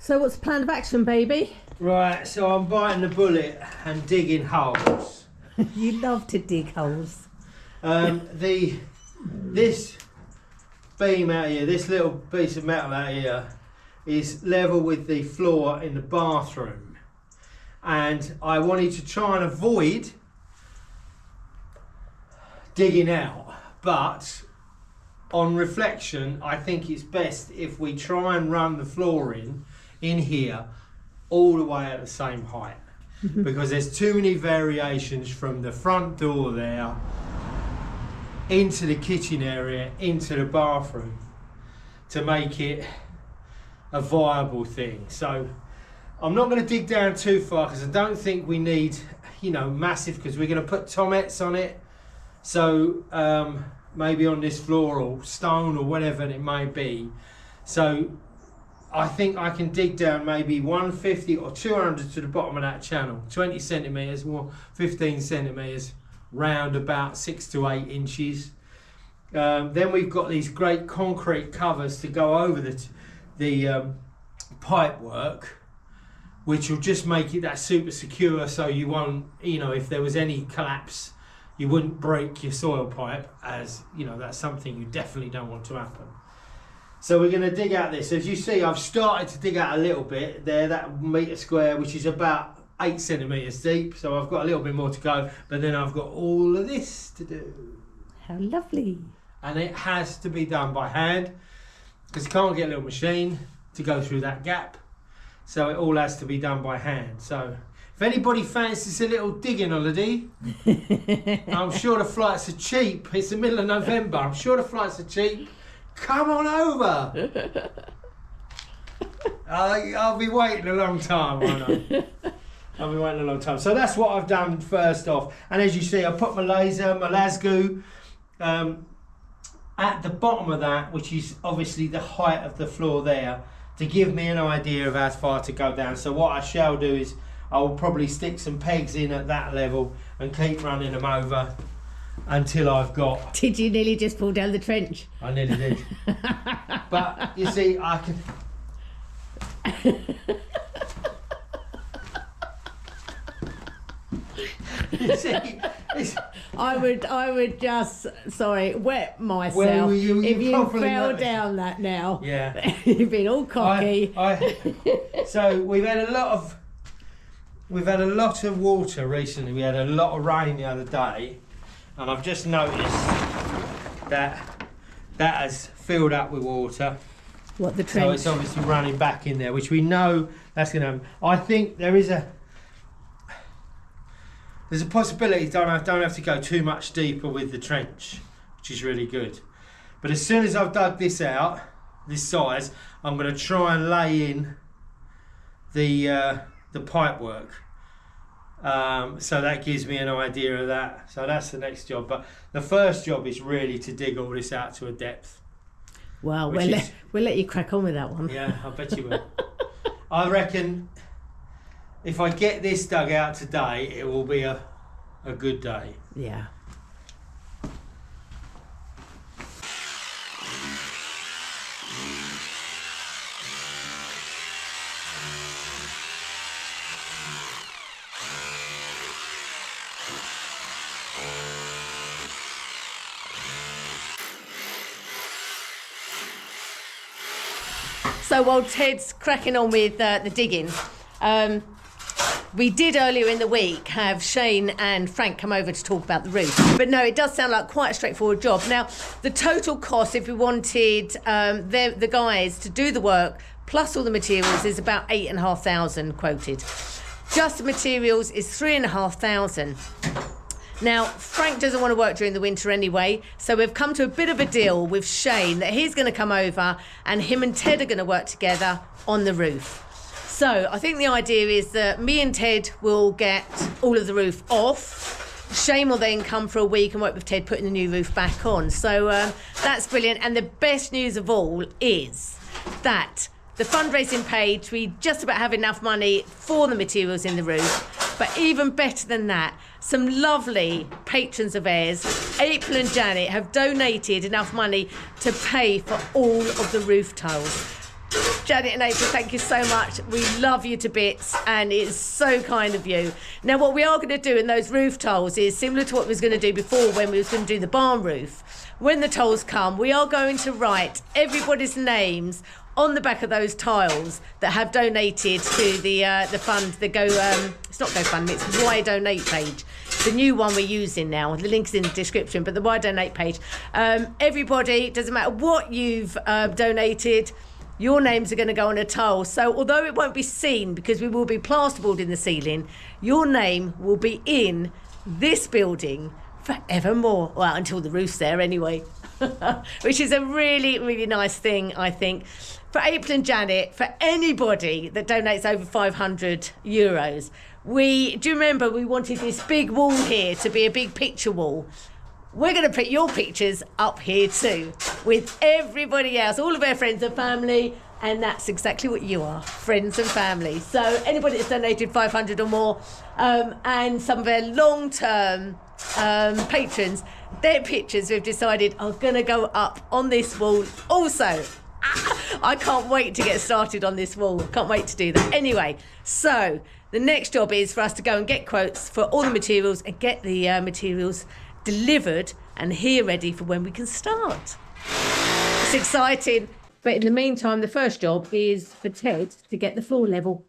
So what's the plan of action, baby? Right, so I'm biting the bullet and digging holes. You love to dig holes. This beam out here, this little piece of metal out here, is level with the floor in the bathroom, and I wanted to try and avoid digging out, but on reflection I think it's best if we try and run the flooring in here all the way at the same height, because there's too many variations from the front door there into the kitchen area into the bathroom to make it a viable thing. So I'm not going to dig down too far because I don't think we need, you know, massive, because we're going to put tomettes on it. So maybe on this floor or stone or whatever it may be. So I think I can dig down maybe 150 or 200 to the bottom of that channel, 20 centimetres or 15 centimetres, round about 6 to 8 inches. Then we've got these great concrete covers to go over the pipe work, which will just make it that super secure, so you won't, you know, if there was any collapse, you wouldn't break your soil pipe, as you know, that's something you definitely don't want to happen. So we're going to dig out this. As you see, I've started to dig out a little bit there, that metre square, which is about 8 centimetres deep. So I've got a little bit more to go, but then I've got all of this to do. How lovely. And it has to be done by hand, because you can't get a little machine to go through that gap. So it all has to be done by hand. So if anybody fancies a little digging holiday, I'm sure the flights are cheap. It's the middle of November. I'm sure the flights are cheap. Come on over. I'll be waiting a long time, won't I? I'll be waiting a long time. So that's what I've done first off. And as you see, I put my laser, my lasgu, at the bottom of that, which is obviously the height of the floor there, to give me an idea of how far to go down. So what I shall do is I will probably stick some pegs in at that level and keep running them over until I've got... Did you nearly just fall down the trench? I nearly did. But you see, I can... You see, I would just, wet myself if you fell down that now. Yeah. You've been all cocky. So we've had a lot of water recently. We had a lot of rain the other day, and I've just noticed that has filled up with water. What, the trench? So it's obviously running back in there, which we know that's going to happen. I think there's a possibility I don't have to go too much deeper with the trench, which is really good. But as soon as I've dug this out, this size, I'm going to try and lay in the pipe work. So that gives me an idea of that. So that's the next job. But the first job is really to dig all this out to a depth. Well, we'll let you crack on with that one. Yeah, I bet you will. I reckon if I get this dug out today, it will be a good day. Yeah. So while Ted's cracking on with the digging, we did earlier in the week have Shane and Frank come over to talk about the roof. But no, it does sound like quite a straightforward job. Now, the total cost, if we wanted the guys to do the work, plus all the materials, is about 8,500 quoted. Just the materials is 3,500. Now, Frank doesn't want to work during the winter anyway, so we've come to a bit of a deal with Shane that he's going to come over and him and Ted are going to work together on the roof. So I think the idea is that me and Ted will get all of the roof off. Shane will then come for a week and work with Ted putting the new roof back on. So that's brilliant. And the best news of all is that the fundraising page, we just about have enough money for the materials in the roof. But even better than that, some lovely patrons of ours, April and Janet, have donated enough money to pay for all of the roof tiles. Janet and April, thank you so much. We love you to bits, and it's so kind of you. Now, what we are going to do in those roof tiles is similar to what we was going to do before when we was going to do the barn roof. When the tiles come, we are going to write everybody's names on the back of those tiles that have donated to the fund, the it's not GoFundMe, it's Why Donate page. The new one we're using now. The link's in the description, but the Why Donate page. Everybody, doesn't matter what you've donated, your names are going to go on a tile. So although it won't be seen because we will be plasterboard in the ceiling, your name will be in this building forevermore. Well, until the roof's there anyway. Which is a really, really nice thing, I think. For April and Janet, for anybody that donates over €500, do you remember we wanted this big wall here to be a big picture wall? We're going to put your pictures up here too, with everybody else, all of our friends and family, and that's exactly what you are, friends and family. So anybody that's donated 500 or more, and some of our long-term patrons, their pictures we've decided are going to go up on this wall also. I can't wait to get started on this wall. Can't wait to do that. Anyway, so the next job is for us to go and get quotes for all the materials and get the materials delivered and here ready for when we can start. It's exciting. But in the meantime, the first job is for Ted to get the floor level.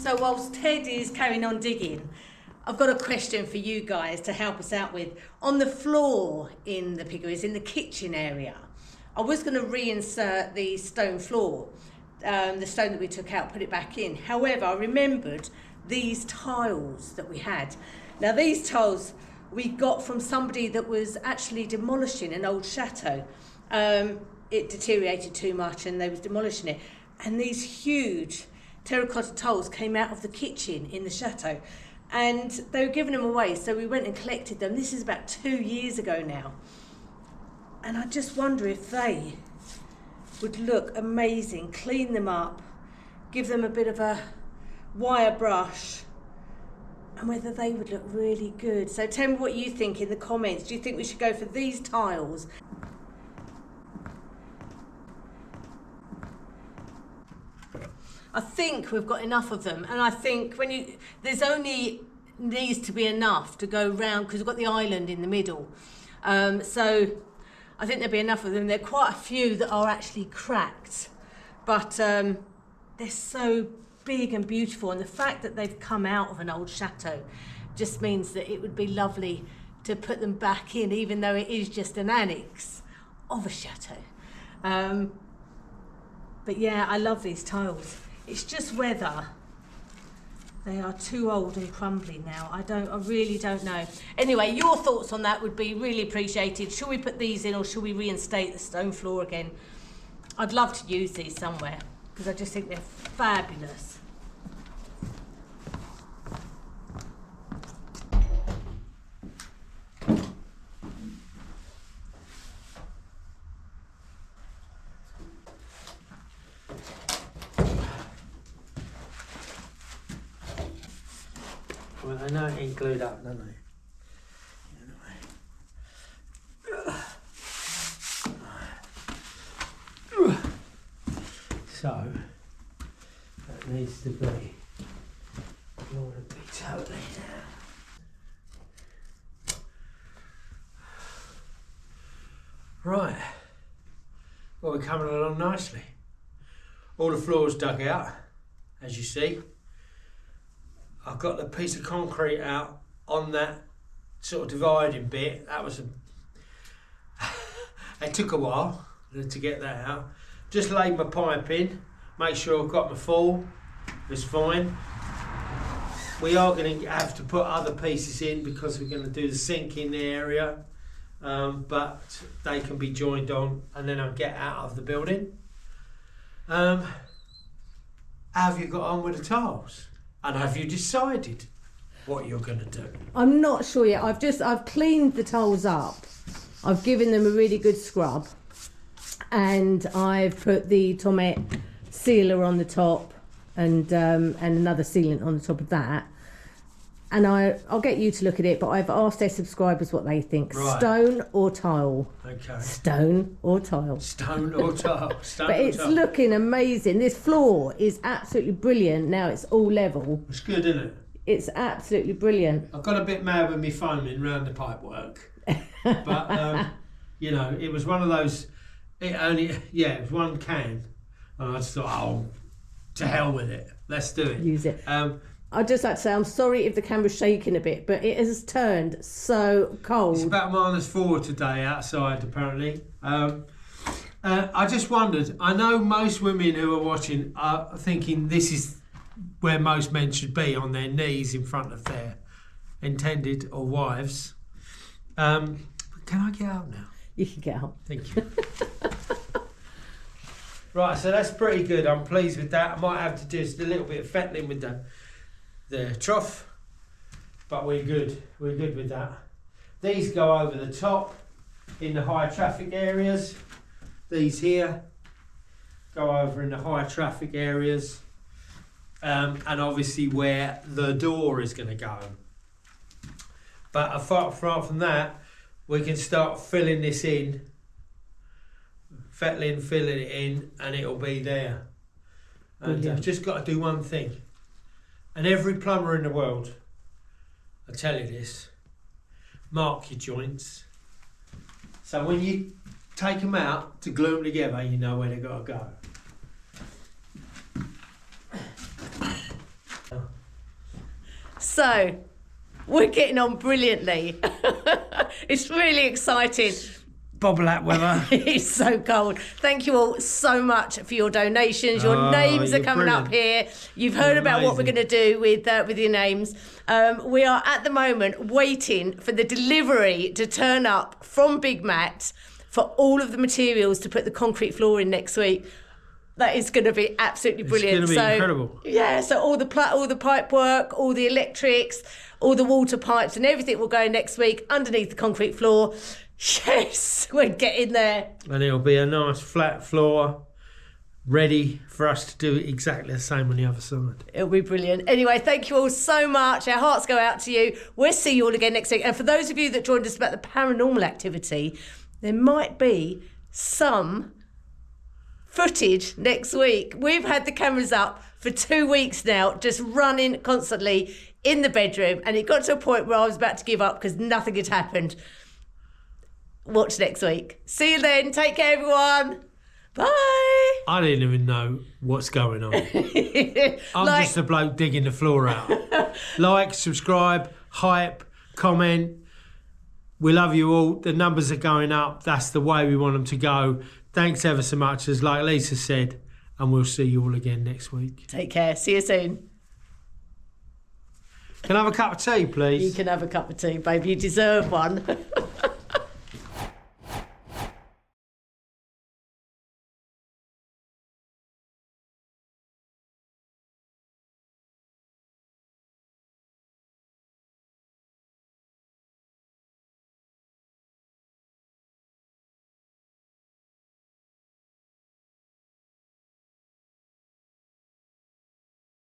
So whilst Ted is carrying on digging, I've got a question for you guys to help us out with. On the floor in the piggeries, in the kitchen area, I was going to reinsert the stone floor, the stone that we took out, put it back in. However, I remembered these tiles that we had. Now these tiles we got from somebody that was actually demolishing an old chateau. It deteriorated too much and they was demolishing it. And these huge terracotta tiles came out of the kitchen in the chateau. And they were giving them away, so we went and collected them. This is about 2 years ago now. And I just wonder if they would look amazing, clean them up, give them a bit of a wire brush, and whether they would look really good. So tell me what you think in the comments. Do you think we should go for these tiles? I think we've got enough of them, and I think there's only needs to be enough to go round because we've got the island in the middle. So I think there'll be enough of them. There are quite a few that are actually cracked, but they're so big and beautiful, and the fact that they've come out of an old chateau just means that it would be lovely to put them back in, even though it is just an annex of a chateau. But yeah, I love these tiles. It's just whether they are too old and crumbly now. I really don't know. Anyway, your thoughts on that would be really appreciated. Should we put these in, or should we reinstate the stone floor again? I'd love to use these somewhere because I just think they're fabulous. Well, they know it ain't glued up, don't they? So, that needs to be, you want to be totally down. Right, well, we're coming along nicely. All the floors dug out, as you see. I've got the piece of concrete out on that sort of dividing bit. That was it took a while to get that out. Just laid my pipe in, make sure I've got my fall. It's fine. We are going to have to put other pieces in because we're going to do the sink in the area, but they can be joined on and then I'll get out of the building. How have you got on with the tiles? And have you decided what you're going to do? I'm not sure yet. I've cleaned the tiles up. I've given them a really good scrub, and I've put the Tomette sealer on the top, and another sealant on the top of that. And I'll get you to look at it, but I've asked their subscribers what they think. Right. Stone or tile? Okay. Stone or tile? Stone or tile. Stone but or it's tile. Looking amazing. This floor is absolutely brilliant. Now it's all level. It's good, isn't it? It's absolutely brilliant. I got a bit mad with me foaming round the pipe work. But, you know, it was one of those, it was one can. And I just thought, oh, to hell with it. Let's do it. Use it. I'd just like to say, I'm sorry if the camera's shaking a bit, but it has turned so cold. It's about -4 today outside, apparently. I just wondered, I know most women who are watching are thinking this is where most men should be, on their knees in front of their intended or wives. Can I get out now? You can get out. Thank you. Right, so that's pretty good. I'm pleased with that. I might have to do just a little bit of fettling with the trough, but we're good. We're good with that. These go over the top in the high traffic areas. These here go over in the high traffic areas, and obviously where the door is going to go. But apart from that, we can start filling this in, filling it in, and it'll be there. And I've just got to do one thing. And every plumber in the world, I tell you this, mark your joints. So when you take them out to glue them together, you know where they've got to go. So, we're getting on brilliantly. It's really exciting. bobble that weather. It's so cold. Thank you all so much for your donations. Your names are you're coming up brilliant. here. You've heard You're about what we're amazing. going to do with your names. We are at the moment waiting for the delivery to turn up from Big Matt for all of the materials to put the concrete floor in next week. That is going to be absolutely brilliant. It's going to be incredible. Yeah, so all the pipe work, all the electrics, all the water pipes and everything will go next week underneath the concrete floor. Yes, we're getting there. And it'll be a nice flat floor, ready for us to do exactly the same on the other side. It'll be brilliant. Anyway, thank you all so much. Our hearts go out to you. We'll see you all again next week. And for those of you that joined us about the paranormal activity, there might be some footage next week. We've had the cameras up for 2 weeks now, just running constantly in the bedroom, and it got to a point where I was about to give up because nothing had happened. Watch next week. See you then. Take care, everyone. Bye. I didn't even know what's going on. I'm just a bloke digging the floor out. Like, subscribe, hype, comment. We love you all. The numbers are going up. That's the way we want them to go. Thanks ever so much, as like Lisa said, and we'll see you all again next week. Take care. See you soon. Can I have a cup of tea, please? You can have a cup of tea, baby. You deserve one.